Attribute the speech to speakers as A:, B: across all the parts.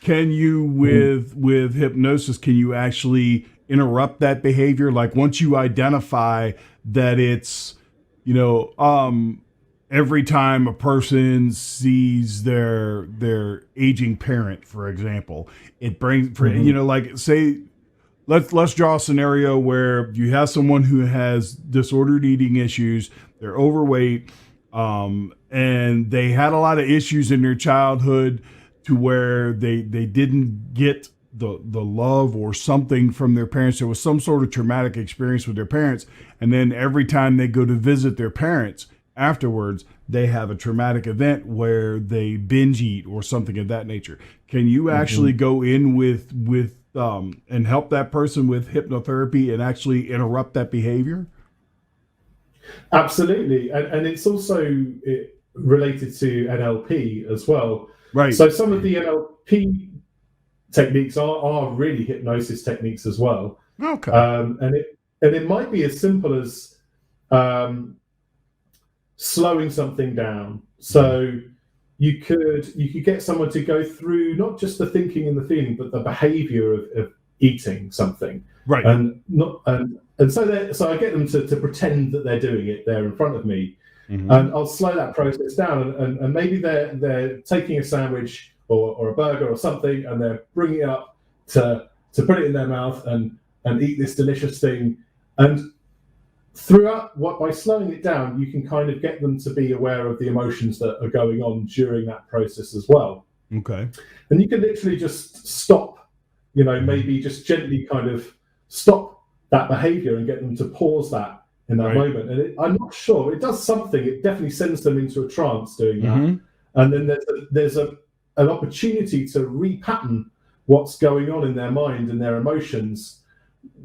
A: can you with hypnosis, can you actually interrupt that behavior? Like once you identify that it's, every time a person sees their aging parent, for example, it brings, like say, let's draw a scenario where you have someone who has disordered eating issues, they're overweight, and they had a lot of issues in their childhood to where they didn't get the love or something from their parents. There was some sort of traumatic experience with their parents. And then every time they go to visit their parents afterwards, they have a traumatic event where they binge eat or something of that nature. Can you actually go in with and help that person with hypnotherapy and actually interrupt that behavior?
B: Absolutely. And it's also related to NLP as well.
A: Right.
B: So some of the NLP techniques are really hypnosis techniques as well.
A: Okay.
B: And it might be as simple as slowing something down. So you could get someone to go through not just the thinking and the feeling, but the behavior of eating something.
A: Right.
B: And so I get them to pretend that they're doing it there in front of me. And I'll slow that process down, and maybe they're taking a sandwich or a burger or something, and they're bringing it up to put it in their mouth and eat this delicious thing. And by slowing it down, you can kind of get them to be aware of the emotions that are going on during that process as well.
A: Okay.
B: And you can literally just stop, maybe just gently kind of stop that behavior and get them to pause that in that moment. And I'm not sure, it does something. It definitely sends them into a trance doing that. And then there's an opportunity to repattern what's going on in their mind and their emotions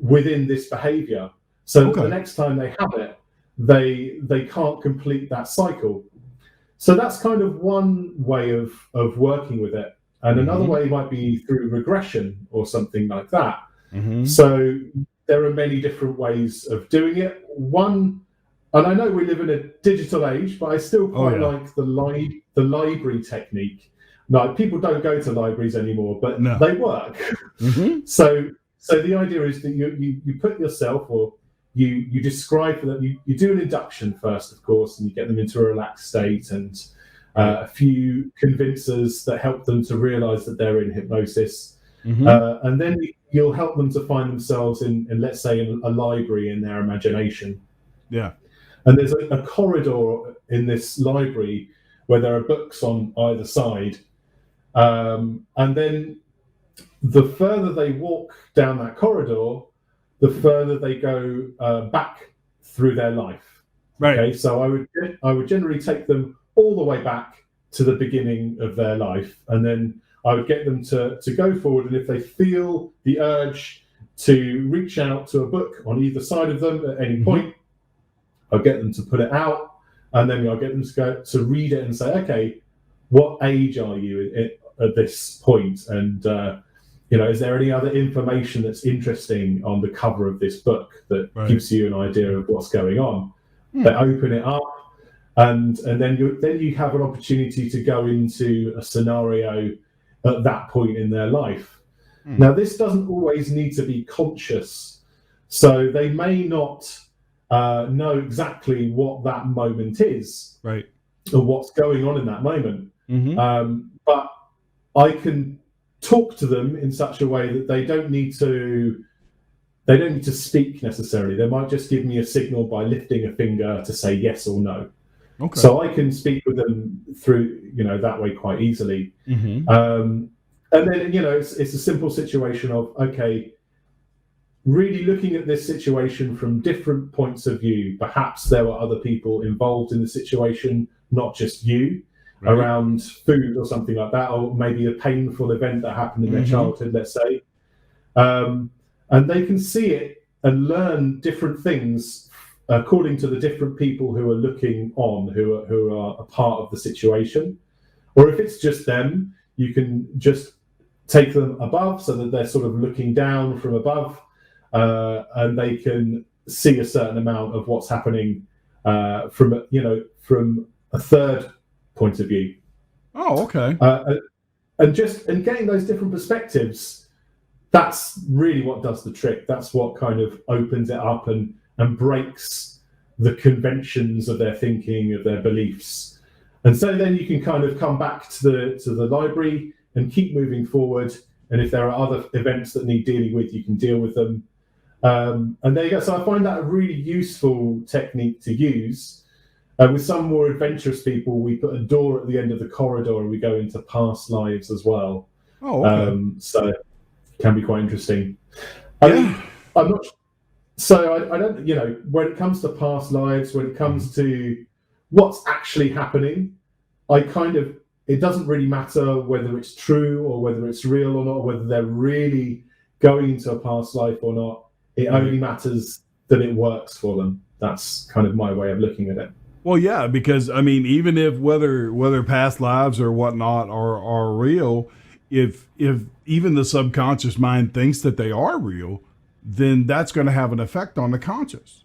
B: within this behavior. So the next time they have it, they can't complete that cycle. So that's kind of one way of working with it. And another way might be through regression or something like that. So there are many different ways of doing it. One, and I know we live in a digital age, but I still quite like the library technique. Like, people don't go to libraries anymore, but they work. So the idea is that you put yourself, or you describe for them, you do an induction first, of course, and you get them into a relaxed state, and a few convincers that help them to realize that they're in hypnosis. And then you'll help them to find themselves in let's say, in a library in their imagination.
A: Yeah.
B: And there's a corridor in this library where there are books on either side. And then the further they walk down that corridor, the further they go back through their life.
A: Right.
B: Okay, so I would generally take them all the way back to the beginning of their life, and then I would get them to go forward. And if they feel the urge to reach out to a book on either side of them at any point, I'll get them to put it out, and then I'll get them to go to read it and say, okay, what age are you at this point? And is there any other information that's interesting on the cover of this book that gives you an idea of what's going on? They open it up, and then you have an opportunity to go into a scenario at that point in their life. Now, this doesn't always need to be conscious, so they may not know exactly what that moment is,
A: right,
B: or what's going on in that moment. But I can talk to them in such a way that they don't need to speak necessarily. They might just give me a signal by lifting a finger to say yes or no. Okay. So I can speak with them through, that way quite easily. And then, it's a simple situation of, okay, really looking at this situation from different points of view. Perhaps there were other people involved in the situation, not just you, around food or something like that, or maybe a painful event that happened in their childhood, let's say. And they can see it and learn different things according to the different people who are looking on, who are a part of the situation. Or if it's just them, you can just take them above so that they're sort of looking down from above, and they can see a certain amount of what's happening from a third point of view.
A: Oh, okay.
B: and getting those different perspectives, that's really what does the trick. That's what kind of opens it up and breaks the conventions of their thinking, of their beliefs. And so then you can kind of come back to the library and keep moving forward. And if there are other events that need dealing with, you can deal with them. And there you go. So I find that a really useful technique to use. With some more adventurous people, we put a door at the end of the corridor and we go into past lives as well.
A: Oh, okay.
B: So it can be quite interesting. I mean, I'm not. So I don't. You know, when it comes to past lives, when it comes to what's actually happening, it doesn't really matter whether it's true or whether it's real or not, or whether they're really going into a past life or not. It only matters that it works for them. That's kind of my way of looking at it.
A: Well, yeah, because I mean, even if whether past lives or whatnot are real, if even the subconscious mind thinks that they are real, then that's going to have an effect on the conscious.